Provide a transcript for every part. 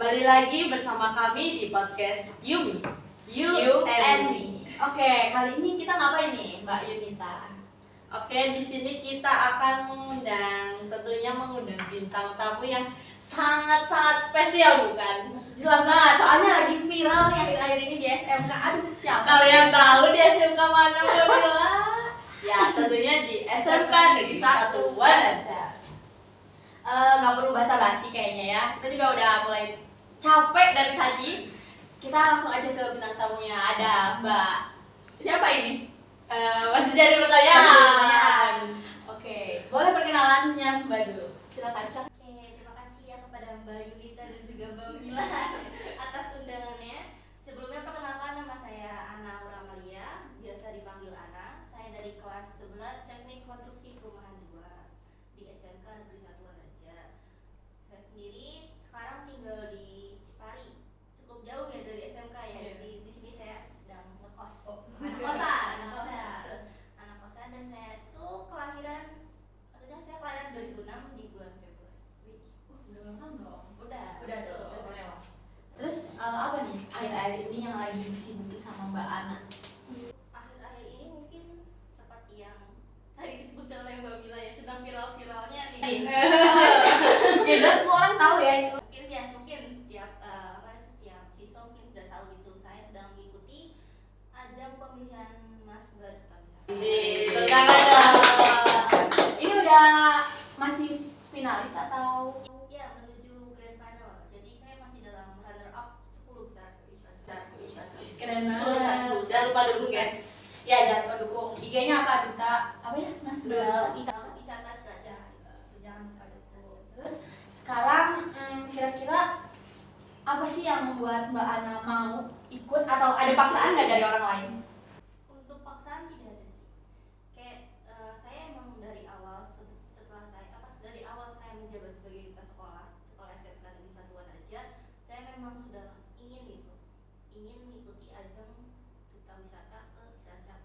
Kembali lagi bersama kami di podcast Yumi, You and Me. Oke, kali ini kita ngapain nih, Mbak Yunita? Oke, di sini kita akan tentunya mengundang bintang tamu yang sangat-sangat spesial, bukan? Jelas banget, soalnya lagi viral nih akhir-akhir ini di SMK. Aduh, siapa? Kalian tahu di SMK mana, Mbak Bila? Ya, tentunya di SMK Negeri 1 Wanaja. Nggak perlu basa-basi kayaknya ya. Kita juga udah mulai capek dari tadi. Kita langsung aja ke bintang tamunya. Ada Mbak. Siapa ini? Masih jadi pertanyaan. Oke, boleh perkenalannya Mbak dulu. Silakan. Oke, terima kasih ya kepada Mbak Yunita dan juga Mbak Mila atas undangannya. Sebelumnya perkenalkan, nama saya Ana Uramalia, biasa dipanggil Ana. Saya dari kelas 11 Teknik Konstruksi Perumahan 2 di SMK Negeri 1 Wanaja. Saya sendiri sekarang tinggal di Cipari. Cukup jauh ya dari SMK ya. Di sini saya sedang ngekos. Anak kosan dan saya tuh kelahiran, maksudnya saya kelahiran 2006 di bulan Februari. Udah lengkap dong. Udah tuh. Terus apa nih akhir-akhir ini yang lagi disibuki sama Mbak Ana? Akhir-akhir ini mungkin seperti yang tadi disebutkan oleh Mbak Mila ya, sedang viral-viralnya nih. Ya, semua orang tahu ya itu. Mungkin setiap siswa mungkin sudah tahu gitu. Saya sedang mengikuti ajang pemilihan Mas Duta Wisata. Ini udah masih finalis atau? Ya, menuju grand final. Jadi saya masih dalam runner up 10 besar. Keren banget. Jangan lupa dukung, guys. Ya, jangan lupa dukung. IG-nya apa? Duta apa ya? Mas Duta Wisata saja. Jangan saja. Terus sekarang kira-kira apa sih yang membuat Mbak Ana mau ikut atau ada paksaan nggak dari orang lain? Untuk paksaan tidak ada sih. Kayak saya emang dari awal dari awal saya menjabat sebagai duta sekolah SMK Negeri 1 Wanaja, saya memang sudah ingin mengikuti ajang duta wisata ke Cilacap.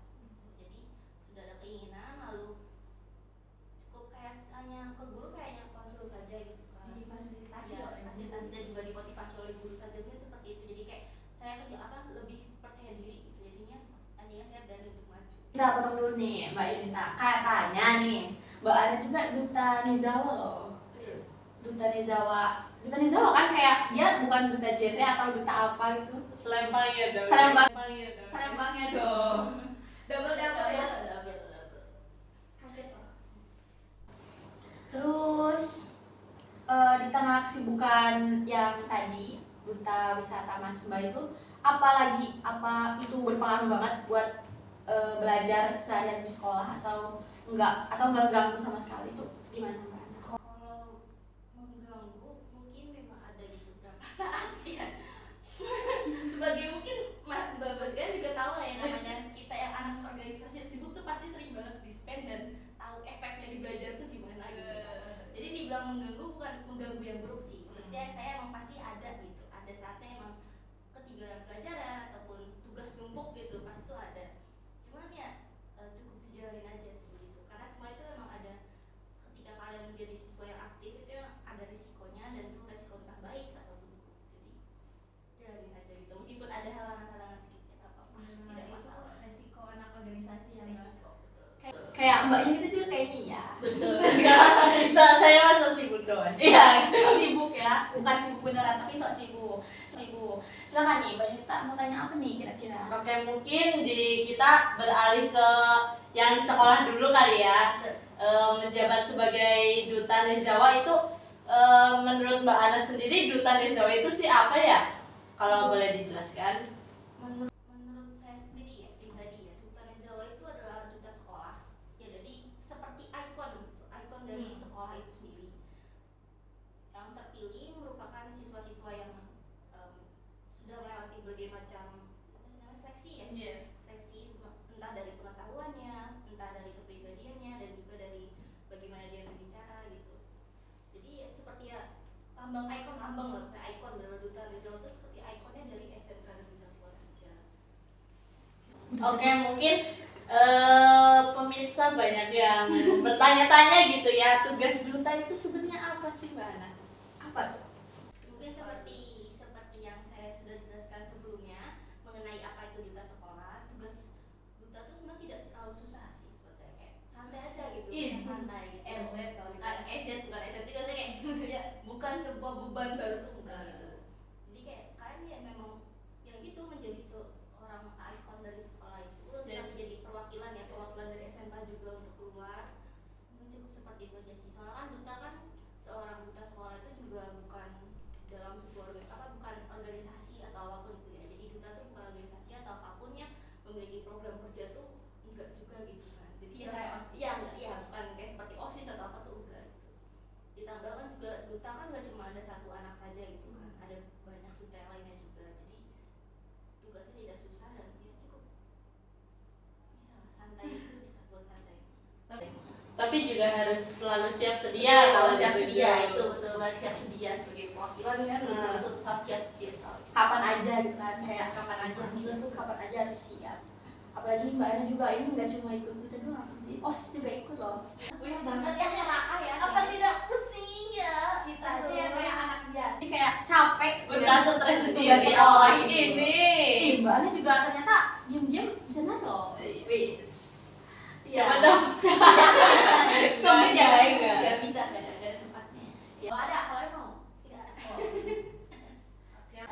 Jadi sudah ada keinginan, lalu cukup kayak hanya ke guru kayaknya konsul saja gitu kan. Difasilitasi Ya, fasilitasi dan juga dimotivasi oleh guru saja mungkin seperti itu. Jadi kayak saya lebih percaya diri gitu. Jadinya saya berani untuk maju. Kita potong dulu nih Mbak Yunita. Katanya nih Mbak Ana juga duta Nizawa loh. Duta Nizawa kan kayak dia bukan duta genre atau duta apa gitu. Selempangnya dong. Selempangnya dong. Double ya. Kaget loh. Terus di tengah kesibukan yang tadi duta wisata Mas Mbak itu apa itu berpengaruh banget buat belajar seharian di sekolah atau enggak ganggu sama sekali itu gimana Mbak? Kalau mengganggu mungkin memang ada di beberapa saat ya. Sebagai mungkin Mbak Basgan juga tahu lah ya, namanya kita yang anak organisasi sibuk tuh pasti sering banget di-spend dan tahu efeknya di belajar tuh gimana gitu. Jadi dibilang mengganggu bukan mengganggu yang buruk sih. Maksudnya saya emang pasti ada gitu. Ada saatnya emang ketinggalan pelajaran ataupun tugas numpuk gitu, pasti tuh ada. Cuman ya cukup dijalanin aja sih gitu. Karena semua itu memang ada, ketika kalian menjadi siswa yang aktif itu memang ada risikonya, dan itu risiko entah baik atau buruk. Jadi jalanin aja gitu. Meskipun ada halangan-halangan dikit ya nggak apa-apa. Tidak masalah. Resiko anak organisasi yang Risiko betul. kayak Mbak Yunita juga kayaknya ya. Betul. Saya masa sibuk doang. Iya, sibuk ya. Bukan sibuk beneran tapi sok sibuk. Silakan nih Mbak Yunita mau tanya apa nih kira-kira? Oke, mungkin kita beralih ke yang di sekolah dulu kali ya. Menjabat sebagai duta Nizawa itu menurut Mbak Ana sendiri duta Nizawa itu sih apa ya? Kalau boleh dijelaskan. Menurut saya sendiri ya, pribadi ya, duta Nizawa itu adalah duta sekolah. Ya, jadi seperti ikon dari sekolah itu sendiri. Yang terpilih merupakan siswa-siswa yang sudah melewati berbagai macam seleksi ya. Iya. Seleksi entah dari pengetahuannya, entah dari kepribadiannya, dan juga dari bagaimana dia berbicara gitu. Jadi ya seperti ya lambang lah, kayak ikon dari duta Nizawa itu seperti ikonnya dari SMK Negeri 1 Wanaja. Oke, mungkin pemirsa banyak yang bertanya-tanya gitu ya, tugas duta itu sebenarnya apa sih Mbak Ana? Apa tuh? Mungkin seperti beban baru tuh enggak gitu. Jadi kayak kalian ya memang yang gitu menjadi seorang ikon dari sekolah itu, nanti jadi perwakilan dari SMA juga untuk keluar. Mungkin cukup seperti itu aja sih. Soalnya kan duta kan, seorang duta sekolah itu juga bukan dalam sebuah bukan organisasi atau apapun itu ya. Jadi duta tuh bukan organisasi atau apapun yang memiliki program kerja tuh enggak juga gitu kan. Jadi Ya, kayak OSIS. ya bukan kayak seperti OSIS atau apa tuh enggak gitu. Ditambah kan juga duta kan gak cuma ada satu anak saja gitu kan, ada banyak duta yang lainnya juga. Jadi tugasnya tidak susah dan ya cukup bisa santai itu, bisa buat santai. Tapi juga harus selalu siap sedia kalau siap gitu. sedia itu betul banget, siap sedia sebagai perwakilan kan betul harus siap sedia soal itu. Kapan aja gitu kan, kayak kapan aja tuh kapan aja harus siap. Apalagi Mbak Ana juga ini nggak cuma ikut duta doang, di OSIS juga ikut loh. Banyak banget ya serakah ya. Apa tidak pusing ya Kita aja yang kayak anak biasa. Jadi kayak capek Udah stres sendiri Tugas apalagi sekolah. ini. Mbak Ana juga ternyata diam-diam bisa nari loh. Wis. Iya. Coba dong. Sempit ya guys, Enggak. nggak bisa, nggak ada tempatnya. Ya ada kalau mau. Nggak.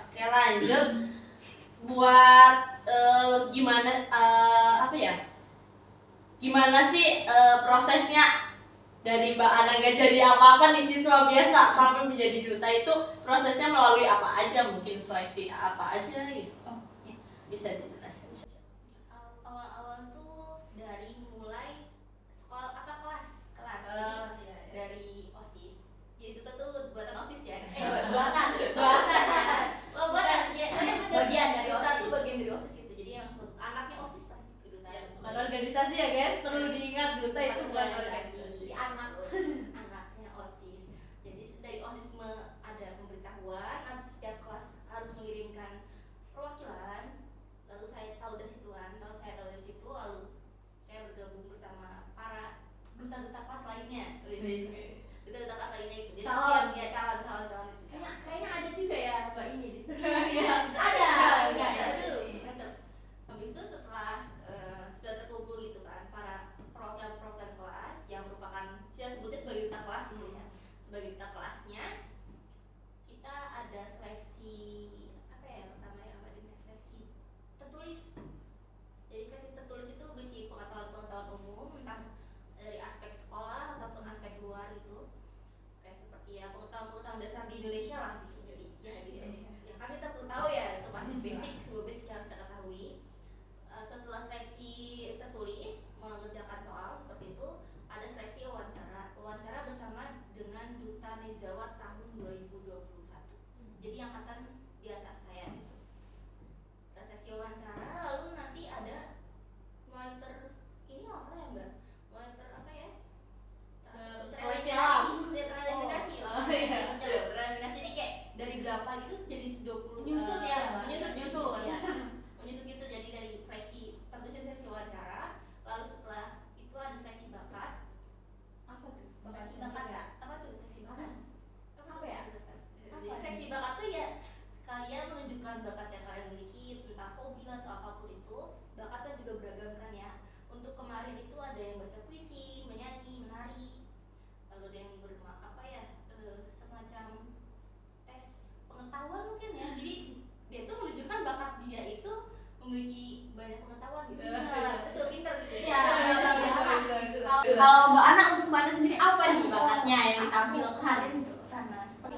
Oke, lanjut. Buat gimana apa ya? Gimana sih prosesnya dari Mbak Ana nggak jadi apa-apa di siswa biasa sampai menjadi duta itu prosesnya melalui apa aja, mungkin seleksi apa aja gitu. Oh, ya. Bisa dijelasin. Awal-awal tuh dari mulai sekolah kelas Jadi iya. dari OSIS. Jadi duta tuh buatan OSIS ya. Buatan. Oh, buatan. Ya, saya bener. Bagian dari duta OSIS. tuh bagian dari OSIS itu. Jadi yang sebut anaknya OSIS lah duta. Bukan organisasi ya guys, perlu diingat duta itu bukan organisasi. organisasi. Anaknya OSIS. Jadi dari OSIS ada pemberitahuan, harus setiap kelas harus mengirimkan perwakilan. Lalu saya tahu dari situ, lalu saya bergabung bersama para duta-duta kelas lainnya. Duta-duta kelas lainnya itu. Jadi Calon. ya calon itu. Kayaknya ada juga ya Mbak ini di sini. Ada. Ada. Mantap. Habis itu setelah sudah terkumpul gitu kan para perwakilan kelas yang merupakan saya sebutnya sebagai duta kelas gitu ya. Sebagai duta kelasnya kita ada seleksi apa ya pertama ya seleksi tertulis. Jadi seleksi tertulis itu berisi pengetahuan umum entah dari aspek sekolah ataupun aspek luar gitu. Kayak seperti ya pengetahuan dasar di Indonesia lah gitu. Jadi ya gitu. Ya kami tak perlu tahu ya, itu pasti basic, sebuah basic yang harus kita ketahui. Setelah seleksi tertulis mengerjakan soal seperti itu, ada seleksi wawancara bersama dengan Duta Nezawa tahun 2021. Jadi angkatan di atas saya gitu. Setelah seleksi wawancara, lalu nanti ada ini nggak salah ya Mbak, apa ya? Seleksi Tereliminasi. Oh, iya. Tereliminasi ini kayak dari berapa gitu jadi 20. Menyusut ya, Mbak? Menyusut ya. Menyusut gitu, jadi dari seleksi tentunya seleksi wawancara, lalu setelah itu ada seleksi bakat. Apa tuh? Seleksi bakat ya? Apa tuh seleksi bakat? Apa ya? Jadi seleksi bakat tuh ya kalian menunjukkan bakat yang kalian miliki, entah hobi atau apapun itu. Bakat kan juga beragam kan ya. Untuk kemarin itu ada yang baca puisi, menyanyi, menari, lalu ada yang semacam tes pengetahuan mungkin ya. Jadi dia tuh menunjukkan bakat dia itu memiliki banyak pengetahuan gitu. Betul, pintar gitu. Iya, bisa. Kalau Mbak Ana, untuk Mbak Ana sendiri apa nih bakatnya yang ditampilkan? Karena seperti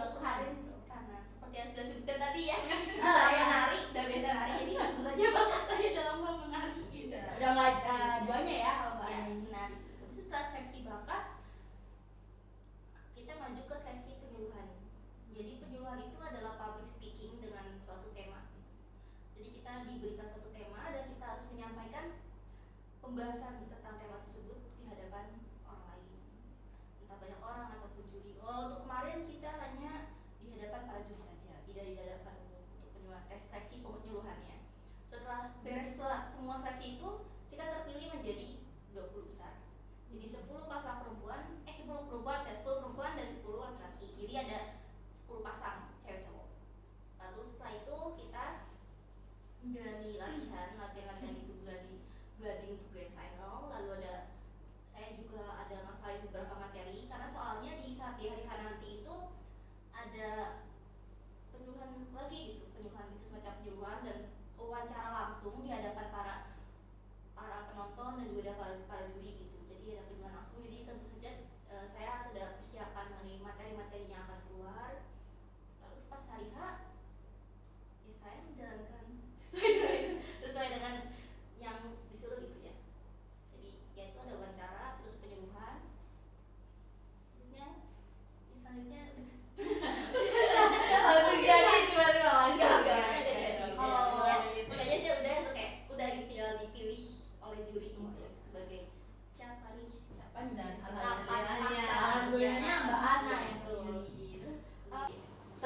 yang sudah sebutkan tadi ya, saya nari, udah biasa nari, jadi tentu saja bakat saya dalam hal menari gitu. Udah nggak duanya ya kalau Mbak Ya, Ana ini. menari. Habis itu setelah seleksi bakat, kita maju ke seleksi penyuluhan. Jadi penyuluhan itu adalah public speaking dengan suatu tema. Jadi kita diberikan suatu tema dan kita harus menyampaikan pembahasan tentang tema tersebut di hadapan orang lain, entah banyak orang ataupun juri. Untuk kemarin kita hanya di hadapan para juri saja, tidak di hadapan umum untuk penyuluhan, tes seleksi penyuluhannya. Setelah beres semua seleksi itu, kita terpilih menjadi 20 besar. Jadi 10 pasang perempuan, 10 perempuan dan 10 laki-laki. Jadi ada 10 pasang cewek cowok. Lalu setelah itu kita menjalani latihan itu gladi untuk grand final. Lalu ada saya juga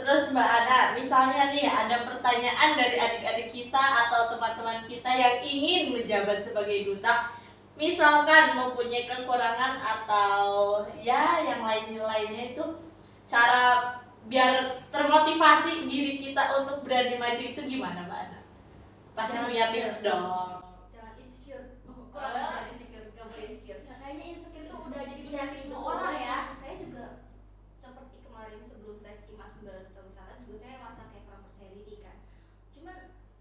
Terus Mbak Ana, misalnya nih ada pertanyaan dari adik-adik kita atau teman-teman kita yang ingin menjabat sebagai duta, misalkan mempunyai kekurangan atau ya yang lainnya itu, cara biar termotivasi diri kita untuk berani maju itu gimana Mbak Ana? Pasti punya tips dong. Jangan insecure. Kurang banget insecure, gak boleh insecure. Ya, kayaknya insecure tuh udah jadi Iya penyakit sih, semua betul. orang ya. Saya juga seperti kemarin sebelum seleksi masuk baru ke wisata juga saya merasa kayak kurang percaya diri kan. Cuman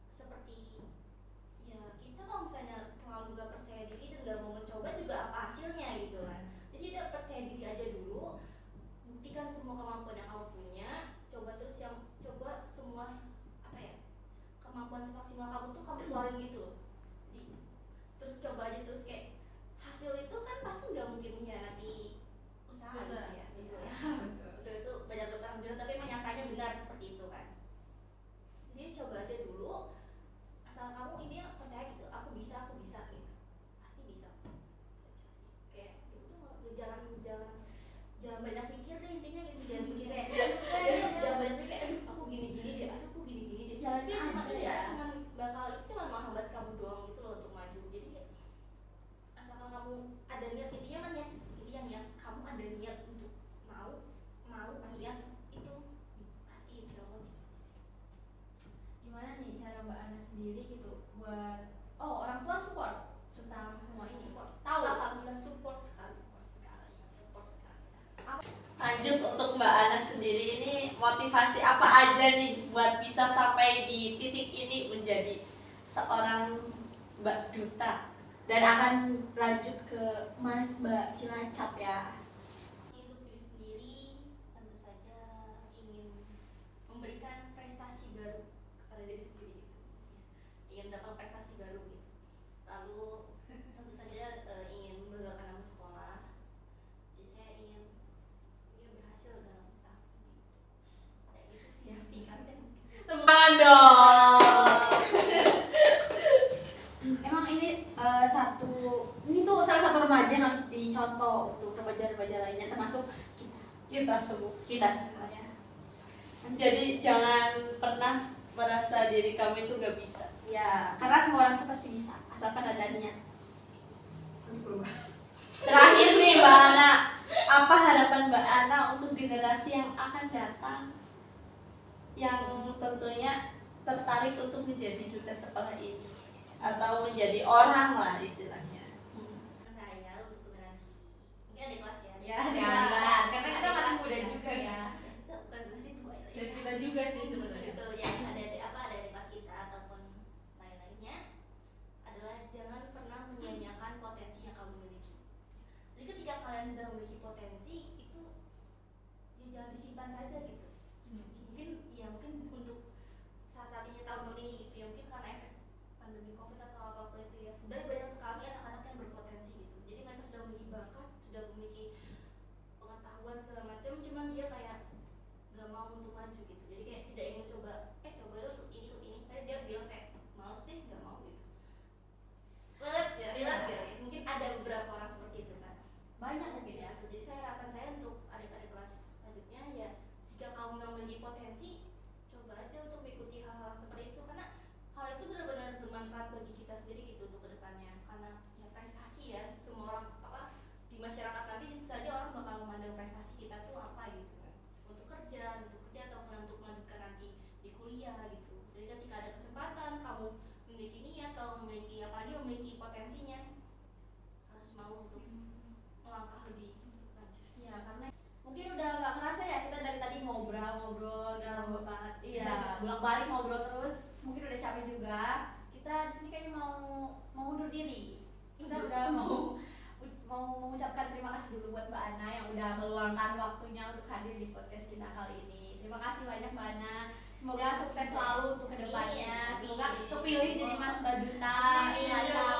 seperti ya kita kalau misalnya terlalu gak percaya diri dan gak mau mencoba juga apa hasilnya gitu kan. Jadi udah percaya diri aja dulu, buktikan semua kemampuan yang kamu punya, coba terus coba semua apa ya kemampuan semaksimal kamu tuh kamu keluarin gitu loh. Jadi, terus coba aja terus kayak hasil itu kan pasti nggak mungkin mengkhianati usaha gitu ya gitu ya. Betul itu banyak orang bilang tapi emang nyatanya benar seperti itu kan. Jadi coba aja dulu asal kamu ini percaya gitu aku bisa gitu pasti bisa. Kayak ya udah jangan banyak mikir deh intinya gitu jangan mikir kayak jangan banyak mikir aduh aku gini deh Jalan itu cuma aja ya ya. itu cuma menghambat kamu doang gitu loh untuk maju. Jadi kayak asalkan kamu ada niat intinya kan niat kamu ada niat untuk mau pasti ya itu pasti insya Allah bisa. Gimana nih cara Mbak Ana sendiri gitu buat orang tua support tentang semua ini? Support Tahu. alhamdulillah support sekali. Lanjut untuk Mbak Ana sendiri ini motivasi apa aja nih buat bisa sampai di titik ini menjadi seorang Mbak Duta? Dan akan lanjut ke Mas Mbak Cilacap ya. Untuk diri sendiri tentu saja ingin memberikan prestasi baru kepada diri sendiri gitu. Ingin dapat prestasi baru gitu. Lalu tentu saja ingin membanggakan nama sekolah. Jadi saya ingin berhasil dalam tahap ini. Kayak gitu sih yang singkatnya. Teman dong. Emang ini tuh salah satu remaja yang harus dicontoh untuk remaja-remaja lainnya termasuk Kita semua. kita sebenarnya. Jadi jangan pernah merasa diri kamu itu gak bisa. Ya, karena semua orang tuh pasti bisa asalkan ada niat untuk berubah. Terakhir nih Mbak Ana, apa harapan Mbak Ana untuk generasi yang akan datang yang tentunya tertarik untuk menjadi duta sekolah ini atau menjadi orang lah istilahnya? Saya untuk generasi mungkin ada kelas ya. Ya, Ada ada kelas. Karena kita masih muda juga ya. Kita bukan generasi tua ya. Dan kita juga sih sebenarnya. Itu yang ada di kelas kita ataupun lain-lainnya adalah jangan pernah menyia-nyiakan potensi yang kamu miliki. Jadi ketika kalian sudah memiliki potensi itu ya jangan disimpan saja gitu. Mungkin untuk saat ini tahun ini gitu ya mungkin karena efek pandemi COVID atau apapun itu ya sebenarnya banyak sekali anak-anak yang berpotensi gitu. Jadi mereka sudah memiliki bakat, sudah memiliki pengetahuan segala macam, cuman dia kayak nggak mau untuk maju gitu. Jadi kayak tidak ingin coba lo ikut ini, dia bilang kayak males deh, nggak mau gitu. Relate ya, mungkin ada beberapa orang seperti itu kan. Banyak mungkin ya. Jadi harapan saya untuk adik-adik kelas selanjutnya ya jika kamu memiliki potensi coba aja untuk mengikuti hal-hal seperti itu karena hal itu benar-benar bermanfaat bagi kita sendiri gitu untuk kedepannya karena ya prestasi ya semua orang di masyarakat nanti tentu saja orang bakal memandang prestasi kita tuh apa gitu kan untuk kerja ataupun untuk melanjutkan nanti di kuliah gitu. Jadi ketika ada kesempatan kamu memiliki niat atau apalagi memiliki potensinya harus mau untuk melangkah lebih lanjut. Ya, karena mungkin udah nggak kerasa ya kita dari tadi ngobrol dalam banget. Iya, bolak-balik ngobrol terus. Mungkin udah capek juga. Kita di sini kayaknya mau undur diri. Kita udah mau mengucapkan terima kasih dulu buat Mbak Ana yang udah meluangkan waktunya untuk hadir di podcast kita kali ini. Terima kasih banyak Mbak Ana. Semoga sukses selalu untuk kedepannya. Semoga kepilih jadi Mas Mbak Duta. Amin.